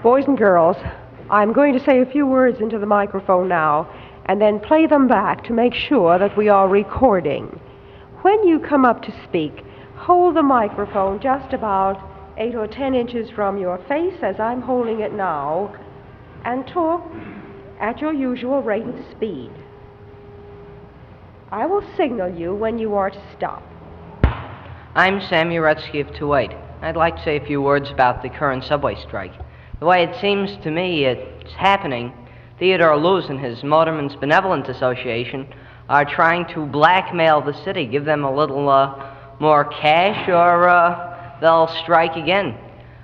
Boys and girls, I'm going to say a few words into the microphone now and then play them back to make sure that we are recording. When you come up to speak, hold the microphone just about 8 or 10 inches from your face as I'm holding it now, and talk at your usual rate of speed. I will signal you when you are to stop. I'm Sam Uretsky of 28. I'd like to say a few words about the current subway strike. The way it seems to me it's happening, Theodore Lewis and his Motormen's Benevolent Association are trying to blackmail the city, give them a little more cash, or they'll strike again.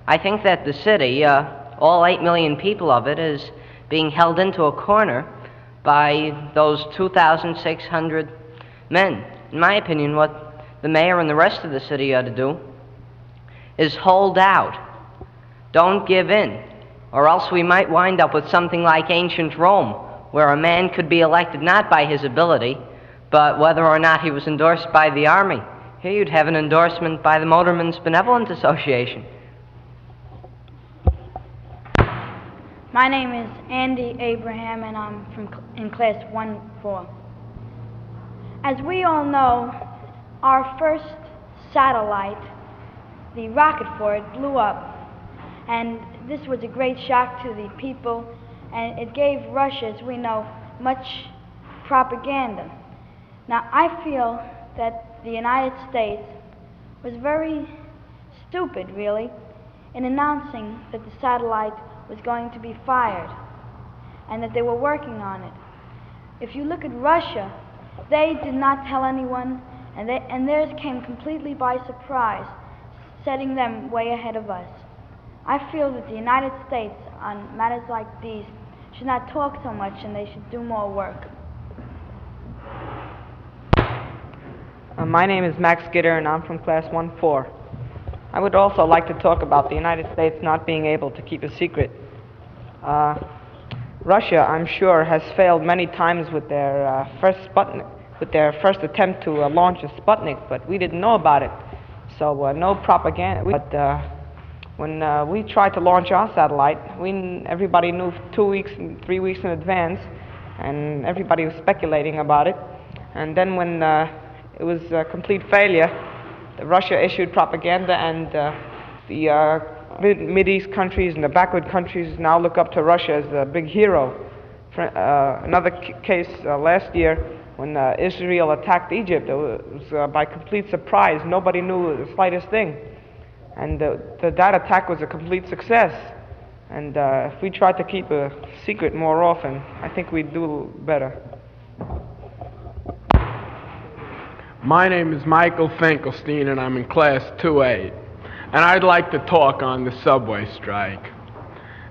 I think that the city, all 8 million people of it, is being held into a corner by those 2,600 men. In my opinion, what the mayor and the rest of the city ought to do is hold out. Don't give in, or else we might wind up with something like ancient Rome, where a man could be elected not by his ability, but whether or not he was endorsed by the army. Here you'd have an endorsement by the Motormen's Benevolent Association. My name is Andy Abraham, and I'm in class 1-4. As we all know, our first satellite, the rocket for it, blew up. And this was a great shock to the people, and it gave Russia, as we know, much propaganda. Now, I feel that the United States was very stupid, really, in announcing that the satellite was going to be fired and that they were working on it. If you look at Russia, they did not tell anyone, and theirs came completely by surprise, setting them way ahead of us. I feel that the United States, on matters like these, should not talk so much and they should do more work. My name is Max Gitter, and I'm from class 1-4. I would also like to talk about the United States not being able to keep a secret. Russia, I'm sure, has failed many times with their first attempt to launch a Sputnik, but we didn't know about it. So no propaganda. But when we tried to launch our satellite, everybody knew 2 weeks and 3 weeks in advance, and everybody was speculating about it. And then when it was a complete failure, Russia issued propaganda, and the Mideast countries and the backward countries now look up to Russia as a big hero. Another case last year, when Israel attacked Egypt, it was by complete surprise. Nobody knew the slightest thing. And that attack was a complete success. And if we tried to keep a secret more often, I think we'd do better. My name is Michael Finkelstein, and I'm in class 2A. And I'd like to talk on the subway strike.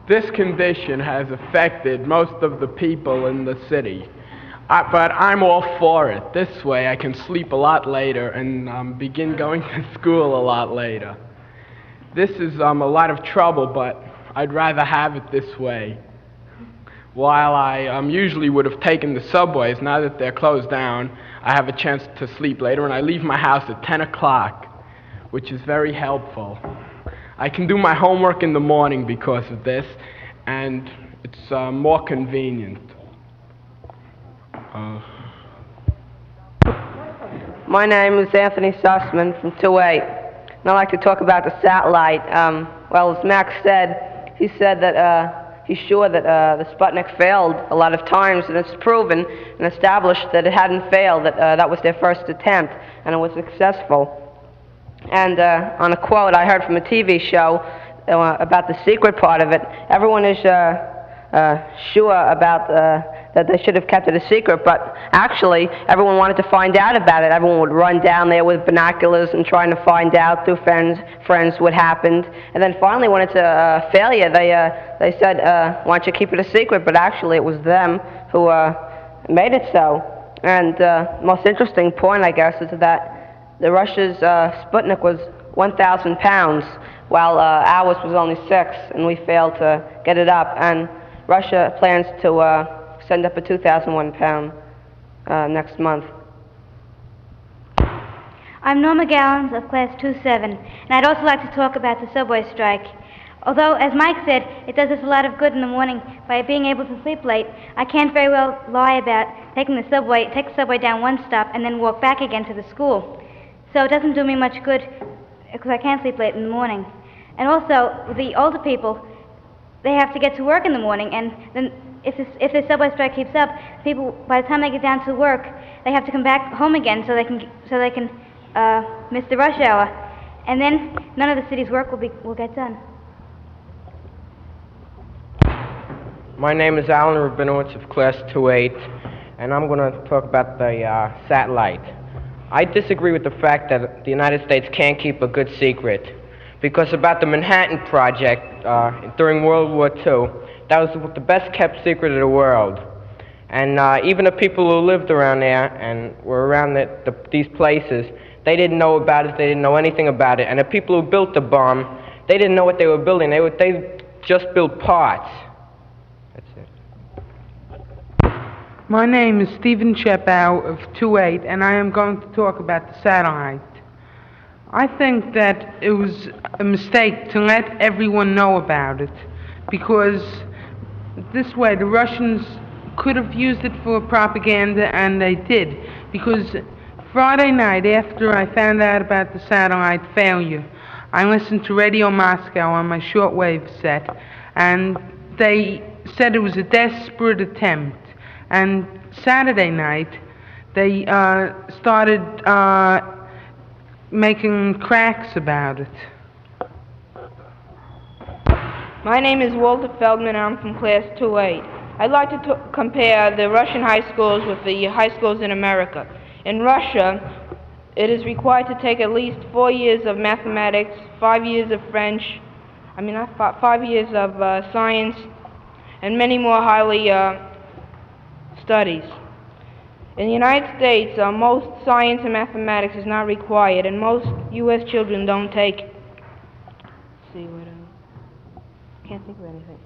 This condition has affected most of the people in the city. But I'm all for it. This way I can sleep a lot later and begin going to school a lot later. This is a lot of trouble, but I'd rather have it this way. While I usually would have taken the subways, now that they're closed down, I have a chance to sleep later, and I leave my house at 10 o'clock, which is very helpful. I can do my homework in the morning because of this, and it's more convenient. My name is Anthony Sussman from 2A. And I'd like to talk about the satellite. Well, as Max said, he said that he's sure that the Sputnik failed a lot of times, and it's proven and established that it hadn't failed, that that was their first attempt, and it was successful. And on a quote I heard from a TV show about the secret part of it, everyone is sure about that they should have kept it a secret, but actually everyone wanted to find out about it. Everyone would run down there with binoculars and trying to find out through friends what happened. And then finally, when it's a failure, they said, why don't you keep it a secret? But actually it was them who made it so. And the most interesting point, I guess, is that the Russia's Sputnik was 1,000 pounds, while ours was only 6, and we failed to get it up. And Russia plans to send up a 2,001 pound next month. I'm Norma Gallons of class 2-7, and I'd also like to talk about the subway strike. Although, as Mike said, it does us a lot of good in the morning by being able to sleep late, I can't very well lie about take the subway down one stop and then walk back again to the school. So it doesn't do me much good because I can't sleep late in the morning. And also, the older people, they have to get to work in the morning, and then if the subway strike keeps up, people, by the time they get down to work, they have to come back home again so they can miss the rush hour, and then none of the city's work will get done. My name is Alan Rabinowitz of Class 2-8, and I'm going to talk about the satellite. I disagree with the fact that the United States can't keep a good secret, because about the Manhattan Project during World War II, that was the best kept secret of the world. And even the people who lived around there and were around these places, they didn't know about it, they didn't know anything about it. And the people who built the bomb, they didn't know what they were building, they just built parts. That's it. My name is Stephen Chepow of 2-8, and I am going to talk about the satellite. I think that it was a mistake to let everyone know about it, because this way the Russians could have used it for propaganda, and they did. Because Friday night, after I found out about the satellite failure, I listened to Radio Moscow on my shortwave set, and they said it was a desperate attempt. And Saturday night, they started making cracks about it. My name is Walter Feldman, and I'm from Class 2-8. I'd like to compare the Russian high schools with the high schools in America. In Russia, it is required to take at least 4 years of mathematics, 5 years of French, 5 years of science, and many more highly studies. In the United States, most science and mathematics is not required, and most U.S. children don't take it. Can't think of anything.